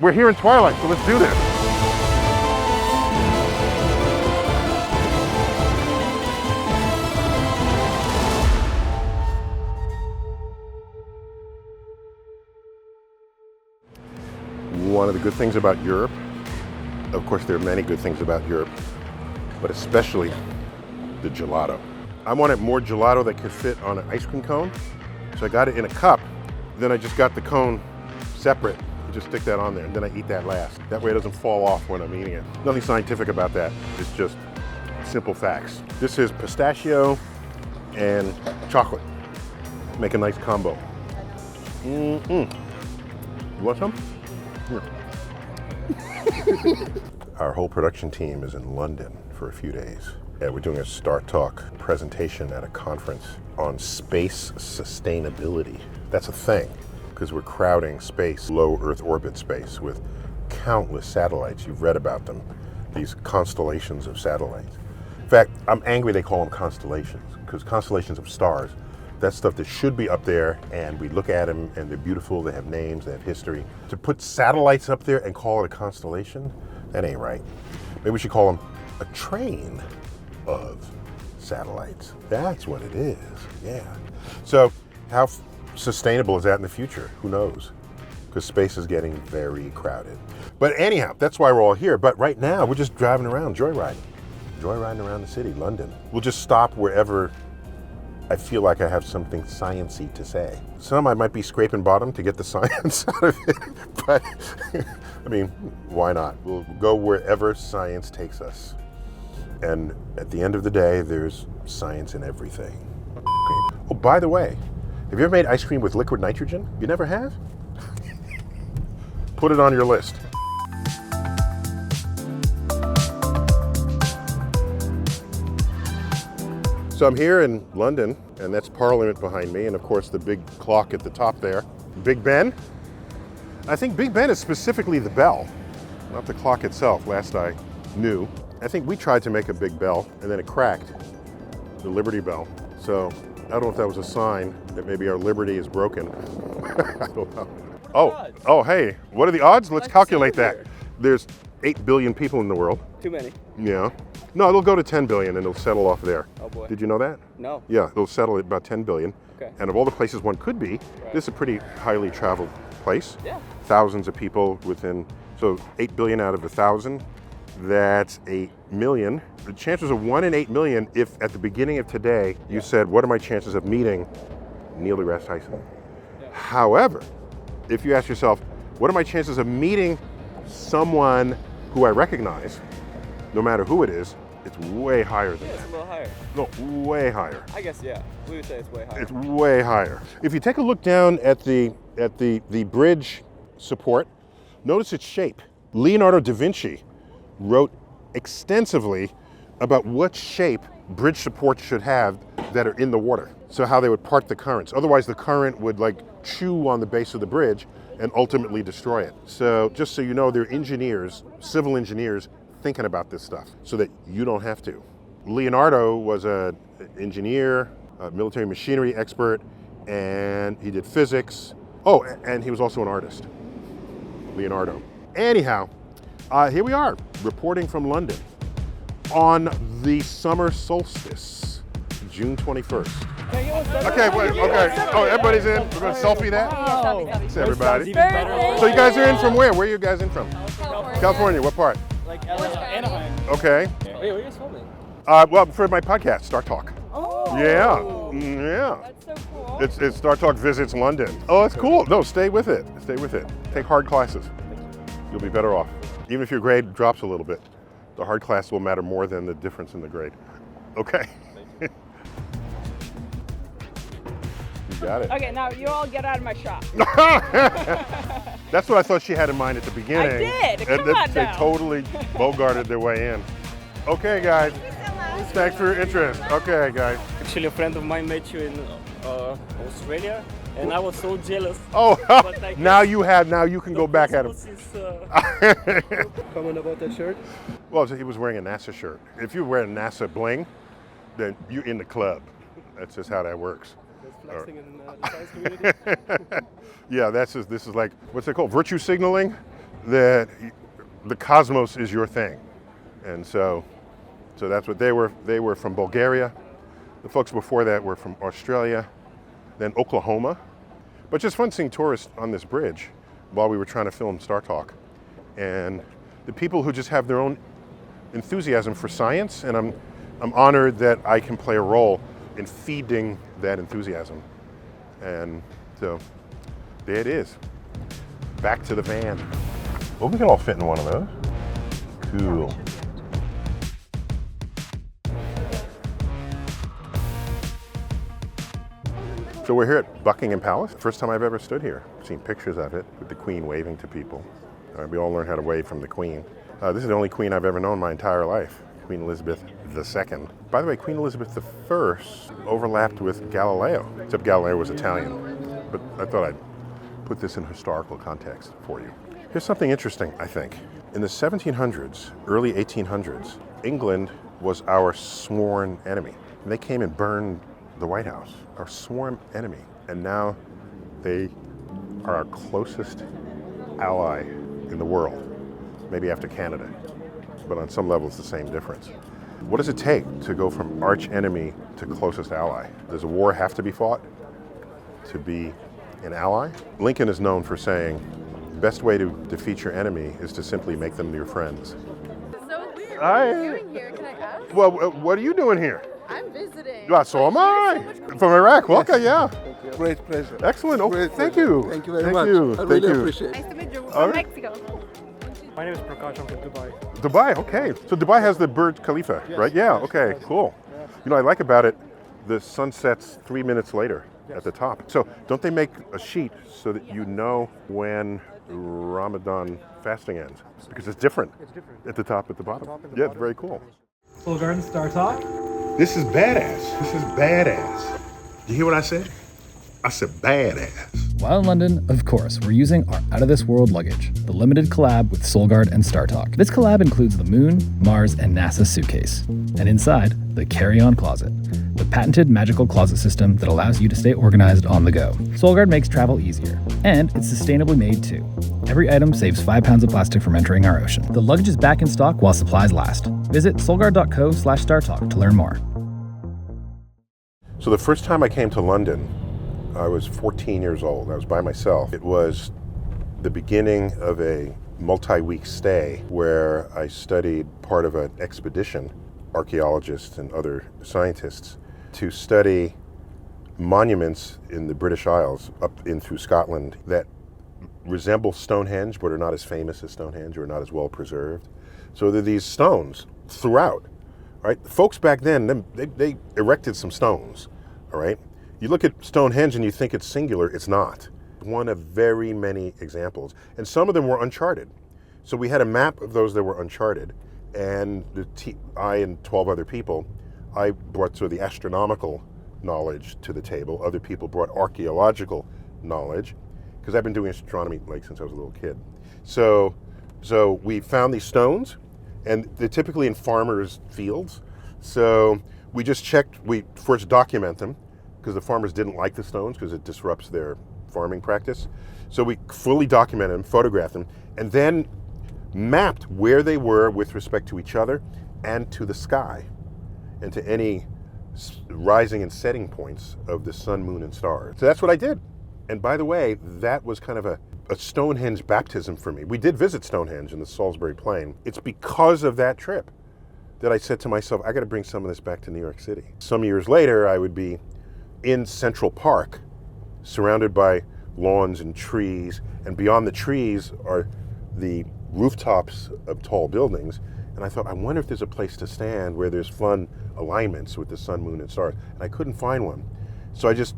We're here in twilight, so let's do this. One of the good things about Europe, of course there are many good things about Europe, but especially the gelato. I wanted more gelato that could fit on an ice cream cone, so I got it in a cup. Then I just got the cone separate. You just stick that on there, and then I eat that last. That way it doesn't fall off when I'm eating it. Nothing scientific about that. It's just simple facts. This is pistachio and chocolate. Make a nice combo. You want some? Here. Our whole production team is in London for a few days. Yeah, we're doing a StarTalk presentation at a conference on space sustainability. That's a thing, because we're crowding space, low Earth orbit space, with countless satellites. You've read about them, these constellations of satellites. In fact, I'm angry they call them constellations, because constellations of stars, that's stuff that should be up there, and we look at them and they're beautiful, they have names, they have history. To put satellites up there and call it a constellation, that ain't right. Maybe we should call them a train of satellites. That's what it is, yeah. So how sustainable is that in the future? Who knows? Because space is getting very crowded. But anyhow, that's why we're all here. But right now, we're just driving around, joyriding around the city, London. We'll just stop wherever I feel like I have something science-y to say. Some I might be scraping bottom to get the science out of it, but I mean, why not? We'll go wherever science takes us. And at the end of the day, there's science in everything. Oh, by the way, have you ever made ice cream with liquid nitrogen? You never have? Put it on your list. So I'm here in London, and that's Parliament behind me, and of course the big clock at the top there. Big Ben. I think Big Ben is specifically the bell, not the clock itself, last I knew. I think we tried to make a big bell, and then it cracked, the Liberty Bell. So I don't know if that was a sign that maybe our liberty is broken. I don't know. Oh, hey, what are the odds? Let's calculate that. There's 8 billion people in the world. Too many. Yeah. No, it'll go to 10 billion and it'll settle off there. Oh boy. Did you know that? No. Yeah, it'll settle at about 10 billion. Okay. And of all the places one could be, this is a pretty highly traveled place. Yeah. Thousands of people within, so 8 billion out of 1,000, that's 8 million. The chances are 1 in 8 million if at the beginning of today you said, what are my chances of meeting Neil deGrasse Tyson? Yeah. However, if you ask yourself, what are my chances of meeting someone who I recognize, no matter who it is, it's way higher than that. It's a little higher. No, way higher. I guess, yeah. We would say it's way higher. It's way higher. If you take a look down at the bridge support, notice its shape. Leonardo da Vinci wrote extensively about what shape bridge supports should have that are in the water. So how they would part the currents. Otherwise the current would like chew on the base of the bridge and ultimately destroy it. So just so you know, they're engineers, civil engineers, thinking about this stuff so that you don't have to. Leonardo was an engineer, a military machinery expert, and he did physics. Oh, and he was also an artist, Leonardo. Anyhow, here we are, reporting from London on the summer solstice, June 21st. Okay, wait, okay. Oh, everybody's in. We're going to selfie that? Wow. Thanks, everybody. Very So you guys are in from where? Where are you guys in from? California. What part? Like Anaheim. Okay. Wait, where are you guys filming? Well, for my podcast, StarTalk. Oh. Yeah. Yeah. That's so cool. It's StarTalk visits London. Oh, that's cool. No, stay with it. Stay with it. Take hard classes. You'll be better off. Even if your grade drops a little bit, the hard class will matter more than the difference in the grade. Okay. You got it. Okay, now you all get out of my shop. That's what I thought she had in mind at the beginning. I did. And Come on they now. totally bogarted their way in. Okay, guys. Thanks for your interest. Okay, guys. Actually, a friend of mine met you in Australia, and I was so jealous. Oh, But I now guess you can go back at him. Comment about that shirt? Well, so he was wearing a NASA shirt. If you wear NASA bling, then you're in the club. That's just how that works. Flexing in the science community. Yeah, this is like, what's it called? Virtue signaling? that the cosmos is your thing. And so that's what they were. They were from Bulgaria. The folks before that were from Australia, then Oklahoma. But just fun seeing tourists on this bridge while we were trying to film StarTalk. And the people who just have their own enthusiasm for science, and I'm honored that I can play a role in feeding that enthusiasm. And so there it is. Back to the van. Well, we can all fit in one of those. Cool. So we're here at Buckingham Palace. First time I've ever stood here. I've seen pictures of it with the Queen waving to people. We all learn how to wave from the Queen. This is the only Queen I've ever known my entire life, Queen Elizabeth II. By the way, Queen Elizabeth I overlapped with Galileo, except Galileo was Italian. But I thought I'd put this in historical context for you. Here's something interesting, I think. In the 1700s, early 1800s, England was our sworn enemy. And they came and burned the White House, our sworn enemy. And now they are our closest ally in the world, maybe after Canada. But on some level, it's the same difference. What does it take to go from arch enemy to closest ally? Does a war have to be fought to be an ally? Lincoln is known for saying, the best way to defeat your enemy is to simply make them your friends. So weird. What are you doing here? Can I ask? Well, what are you doing here? I'm visiting. Yeah, so am I. From Iraq. Welcome, yeah. Great pleasure. Excellent. Oh, Great thank pleasure. you. Thank you very Thank much. you. I Thank really you. appreciate it. Nice to meet you. All From right. Mexico. My name is Prakash. I'm from Dubai. Dubai, okay. So Dubai has the Burj Khalifa, right? Yeah, okay, cool. You know, I like about it, the sun sets 3 minutes later at the top. So don't they make a sheet so that you know when Ramadan fasting ends? Because it's different. It's different. At the top, at the bottom. Top and the Yeah, it's bottom. very cool. Solgaard and StarTalk. This is badass. This is badass. You hear what I said? I said badass. While in London, of course, we're using our out-of-this-world luggage, the limited collab with Solgaard and StarTalk. This collab includes the Moon, Mars, and NASA suitcase. And inside, the carry-on closet, the patented magical closet system that allows you to stay organized on the go. Solgaard makes travel easier, and it's sustainably made too. Every item saves 5 pounds of plastic from entering our ocean. The luggage is back in stock while supplies last. Visit solgaard.co/StarTalk to learn more. So the first time I came to London, I was 14 years old. I was by myself. It was the beginning of a multi-week stay where I studied part of an expedition, archaeologists and other scientists, to study monuments in the British Isles up in through Scotland that resemble Stonehenge but are not as famous as Stonehenge or not as well preserved. So there are these stones throughout, right? Folks back then, they erected some stones, all right? You look at Stonehenge and you think it's singular, it's not. One of very many examples. And some of them were uncharted. So we had a map of those that were uncharted, and I and 12 other people, I brought sort of the astronomical knowledge to the table. Other people brought archaeological knowledge, because I've been doing astronomy like since I was a little kid. So we found these stones, and they're typically in farmers' fields. So we just checked, we first document them, because the farmers didn't like the stones because it disrupts their farming practice. So we fully documented them, photographed them, and then mapped where they were with respect to each other and to the sky and to any rising and setting points of the sun, moon, and stars. So that's what I did. And by the way, that was kind of a Stonehenge baptism for me. We did visit Stonehenge in the Salisbury Plain. It's because of that trip that I said to myself, I got to bring some of this back to New York City. Some years later, I would be in Central Park, surrounded by lawns and trees, and beyond the trees are the rooftops of tall buildings. And I thought, I wonder if there's a place to stand where there's fun alignments with the sun, moon, and stars. And I couldn't find one. So I just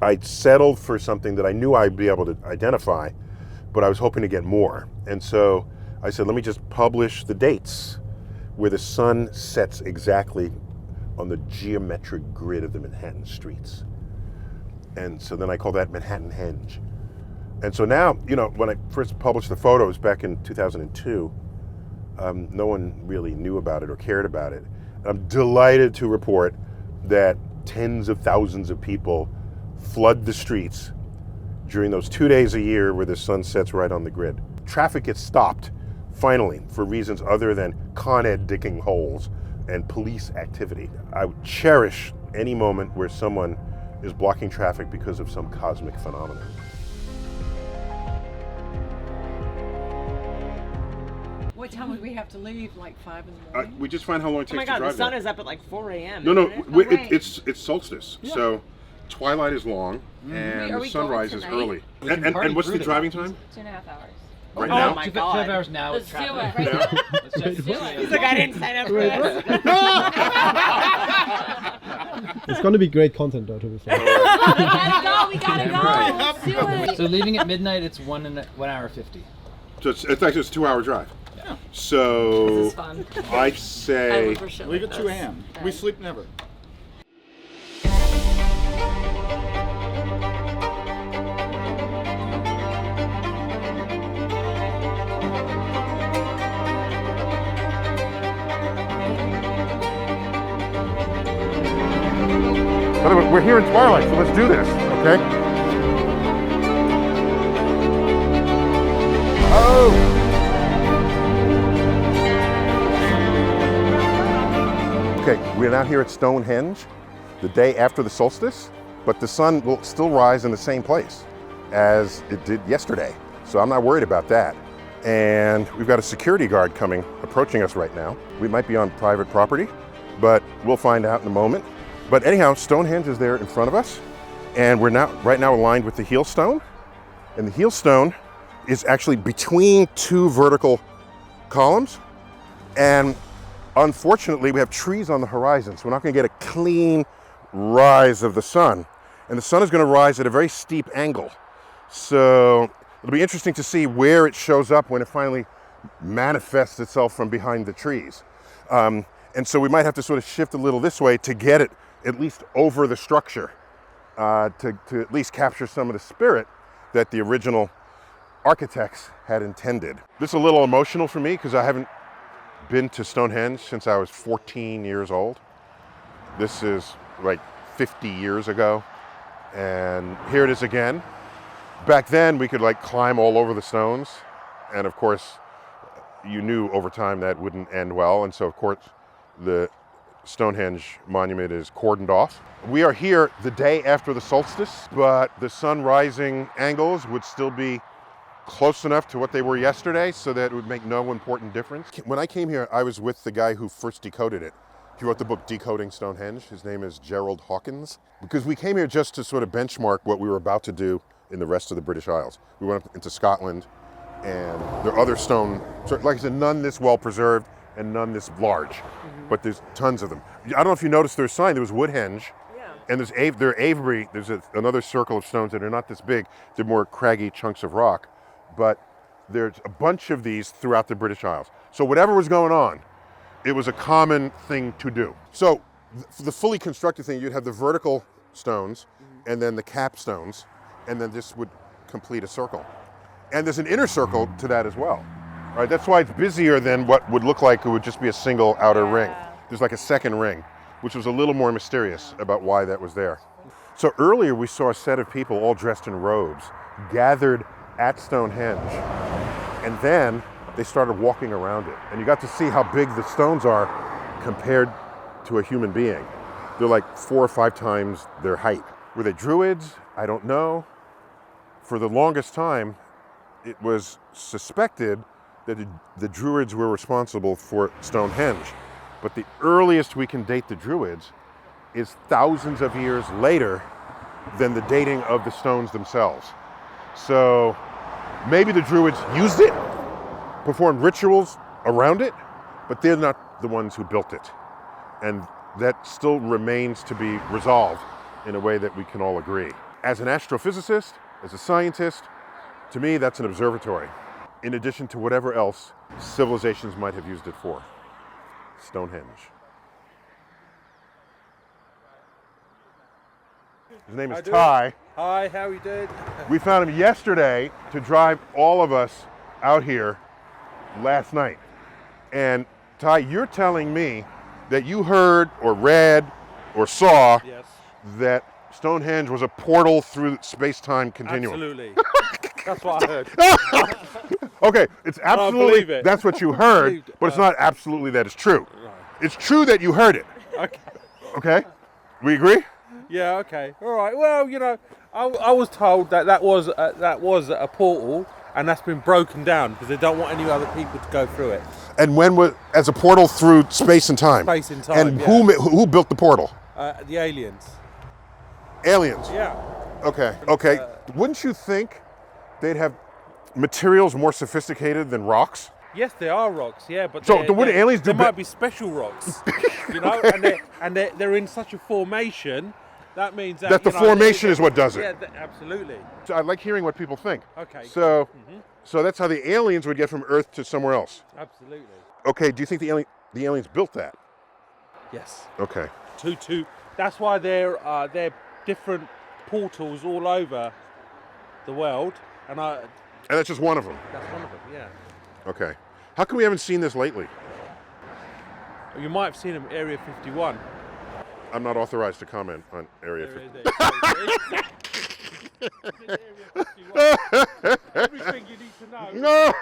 I settled for something that I knew I'd be able to identify, but I was hoping to get more. And so I said, let me just publish the dates where the sun sets exactly on the geometric grid of the Manhattan streets. And so then I call that Manhattanhenge. And so now, you know, when I first published the photos back in 2002, no one really knew about it or cared about it. I'm delighted to report that tens of thousands of people flood the streets during those 2 days a year where the sun sets right on the grid. traffic gets stopped, finally, for reasons other than Con Ed digging holes and police activity. I would cherish any moment where someone is blocking traffic because of some cosmic phenomenon. What time would we have to leave? Like 5 in the morning? We just find how long it takes Oh my to God, drive the sun there. is up at like 4 a.m. No, isn't it? right. it's solstice, so twilight is long and Are the we sunrise going is tonight? early. We can And party what's through the the driving night. time? 2.5 hours. Right Oh now? my 12 God. hours now with Let's do traffic. it. Now? Let's do it. He's like, I didn't sign up for this. It's going to be great content though, to be fair. We gotta go. We gotta go. right. Let's do it. So leaving at midnight, it's 1 hour 50. So it's actually a 2-hour drive. Yeah. So This is fun. I'd say live for shit Leave like at 2 this. a.m. We sleep never. By the way, we're here in twilight, so let's do this, okay? Oh! Okay, we're now here at Stonehenge, the day after the solstice, but the sun will still rise in the same place as it did yesterday. So I'm not worried about that. And we've got a security guard approaching us right now. We might be on private property, but we'll find out in a moment. But anyhow, Stonehenge is there in front of us, and we're right now aligned with the heel stone. And the heel stone is actually between two vertical columns. And unfortunately, we have trees on the horizon, so we're not going to get a clean rise of the sun. And the sun is going to rise at a very steep angle. So it'll be interesting to see where it shows up when it finally manifests itself from behind the trees. And so we might have to sort of shift a little this way to get it at least over the structure, to at least capture some of the spirit that the original architects had intended. This is a little emotional for me because I haven't been to Stonehenge since I was 14 years old. This is like 50 years ago, and here it is again. Back then we could like climb all over the stones, and of course you knew over time that wouldn't end well, and so of course the Stonehenge monument is cordoned off. We are here the day after the solstice, but the sun rising angles would still be close enough to what they were yesterday so that it would make no important difference. When I came here, I was with the guy who first decoded it. He wrote the book Decoding Stonehenge. His name is Gerald Hawkins. Because we came here just to sort of benchmark what we were about to do in the rest of the British Isles. We went up into Scotland, and there are other stone, like I said, none this well preserved and none this large, but there's tons of them. I don't know if you noticed their sign, there was Woodhenge, and there's Avebury, there's another circle of stones that are not this big, they're more craggy chunks of rock, but there's a bunch of these throughout the British Isles. So whatever was going on, it was a common thing to do. So for the fully constructed thing, you'd have the vertical stones, and then the cap stones, and then this would complete a circle. And there's an inner circle to that as well. Right, that's why it's busier than what would look like it would just be a single outer ring. There's like a second ring, which was a little more mysterious about why that was there. So earlier we saw a set of people all dressed in robes gathered at Stonehenge, and then they started walking around it. And you got to see how big the stones are compared to a human being. They're like 4 or 5 times their height. Were they druids? I don't know. For the longest time, it was suspected that the druids were responsible for Stonehenge. But the earliest we can date the druids is thousands of years later than the dating of the stones themselves. So maybe the druids used it, performed rituals around it, but they're not the ones who built it. And that still remains to be resolved in a way that we can all agree. As an astrophysicist, as a scientist, to me that's an observatory, in addition to whatever else civilizations might have used it for. Stonehenge. His name is Ty. Hi, how are you doing? We found him yesterday to drive all of us out here last night. And Ty, you're telling me that you heard or read or saw Yes. that Stonehenge was a portal through space-time continuum. Absolutely. That's what I heard. Okay, it's absolutely, believe it. that's what you heard, Believed it. but it's not absolutely that it's true. It's true that you heard it. Okay. Okay? We agree? Yeah. Okay. All right. Well, you know, I was told that was a portal, and that's been broken down because they don't want any other people to go through it. And when was, as a portal through space and time? Space and time. And yeah. who built the portal? The aliens. Aliens. Yeah. Okay. Wouldn't you think they'd have materials more sophisticated than rocks? Yes, there are rocks. Yeah, but So what do aliens do? There might be special rocks, you know, Okay. and they're in such a formation. That means That the formation is what does it. Yeah, absolutely. So I like hearing what people think. Okay. So that's how the aliens would get from Earth to somewhere else. Absolutely. Okay. Do you think the aliens built that? Yes. Okay. Two. That's why they're different portals all over the world, and that's just one of them. that's one of them. Yeah. Okay. How come we haven't seen this lately? You might have seen them Area 51. I'm not authorized to comment on Area 50. Everything you need to know.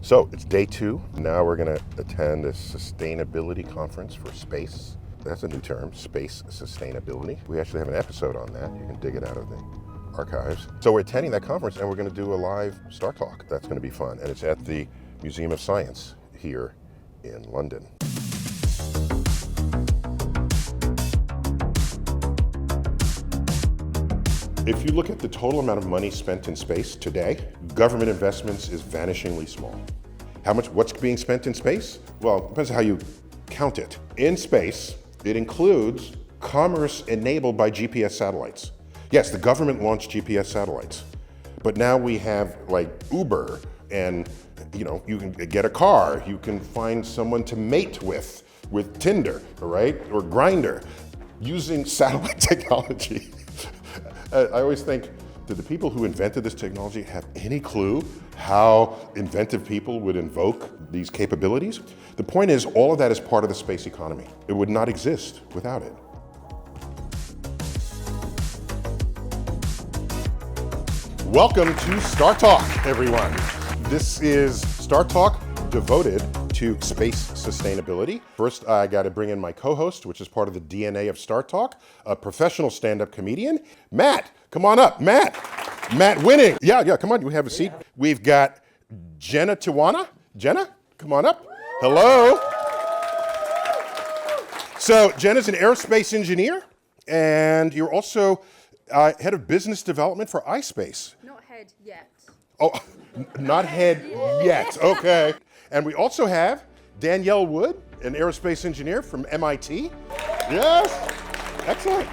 So it's day 2. Now we're going to attend a sustainability conference for space. That's a new term, space sustainability. We actually have an episode on that. You can dig it out of the archives. So we're attending that conference and we're going to do a live StarTalk. That's going to be fun. And it's at the Museum of Science here in London. If you look at the total amount of money spent in space today, government investments is vanishingly small. What's being spent in space? Well, it depends on how you count it. In space, it includes commerce enabled by GPS satellites. Yes, the government launched GPS satellites, but now we have like Uber, and you know, you can get a car, you can find someone to mate with Tinder, right? Or Grindr, using satellite technology. I always think, did the people who invented this technology have any clue how inventive people would invoke these capabilities? The point is, all of that is part of the space economy. It would not exist without it. Welcome to StarTalk, everyone. This is StarTalk devoted to space sustainability. First, I got to bring in my co-host, which is part of the DNA of StarTalk, a professional stand-up comedian. Matt, come on up. Matt Winning. Yeah, come on, you have a seat. We've got Jenna Tiwana. Jenna, come on up. Hello. So Jenna's an aerospace engineer, and you're also head of business development for iSpace. Not head yet. Oh, not head yet. Okay. And we also have Danielle Wood, an aerospace engineer from MIT. Yes. Excellent.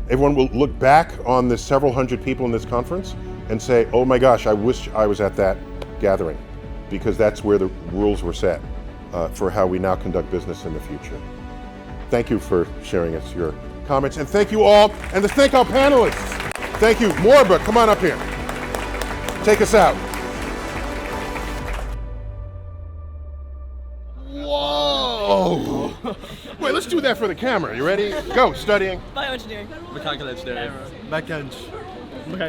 Everyone will look back on the several hundred people in this conference and say, oh my gosh, I wish I was at that gathering, because that's where the rules were set for how we now conduct business in the future. Thank you for sharing us your comments, and thank you all, and to thank our panelists. Thank you. Morba, come on up here. Take us out. Whoa! Wait, let's do that for the camera. You ready? Go, studying. Bioengineering. Mechanical engineering.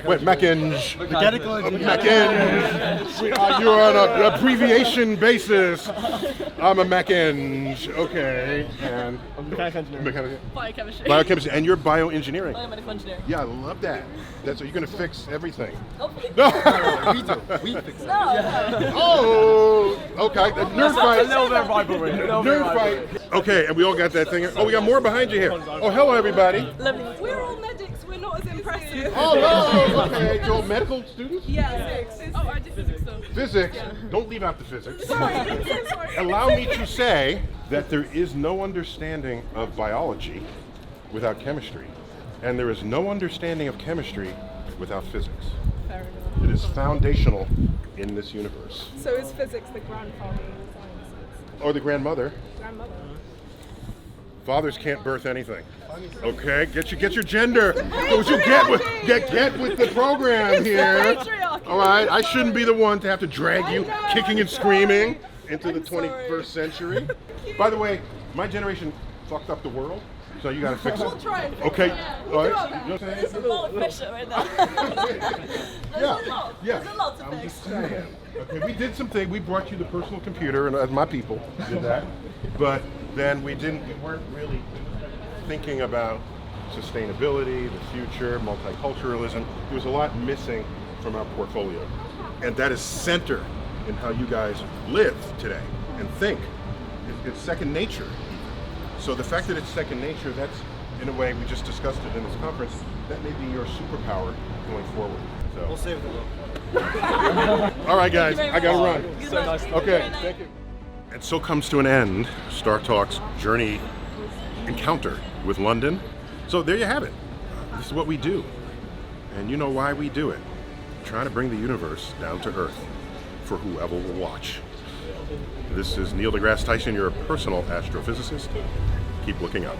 Wait, Mechanical engineering. You're on an abbreviation basis. I'm a Mech-Eng. Okay. And Mechanical engineering. Biochemistry. Biochemistry. And you're bioengineering. Biomedical engineering. Yeah, I love that. That's so you're going to fix everything. Hopefully. We fix it. No. Oh, okay. Nerd fight. A little bit of rivalry. Nerd fight. Okay, and we all got that thing. Oh, we got more behind you here. Oh, hello, everybody. Lovely. We're all medics. We're not as impressive. Oh, okay. You're all medical students? Yeah. Oh, I did physics though. Physics. Don't leave out the physics. Sorry. I'm so sorry. Allow me to say that there is no understanding of biology without chemistry, and there is no understanding of chemistry without physics. Fair enough. It is foundational in this universe. So is physics the grandfather of sciences? Or the grandmother. Grandmother. Fathers can't birth anything. Okay, get your gender. Don't you get with the program here. Patriarchy. All right, I shouldn't be the one to have to drag you kicking and screaming into the 21st century. By the way, my generation fucked up the world, so you gotta fix it. We'll try and fix Okay, it. all right. You know what I'm saying? It's a lot of pressure right now. There's a lot to I'm fix. just saying. Okay, we did something. We brought you the personal computer, and my people did that. But then we weren't really thinking about sustainability, the future, multiculturalism. There was a lot missing from our portfolio. And that is center in how you guys live today and think. It's second nature. So the fact that it's second nature, that's, in a way, we just discussed it in this conference, that may be your superpower going forward. So. We'll save the world. All right, guys, I gotta run. So nice. Okay, thank you. And so comes to an end StarTalk's journey encounter with London. So there you have it. This is what we do. And you know why we do it. Trying to bring the universe down to Earth for whoever will watch. This is Neil deGrasse Tyson, your personal astrophysicist. Keep looking up.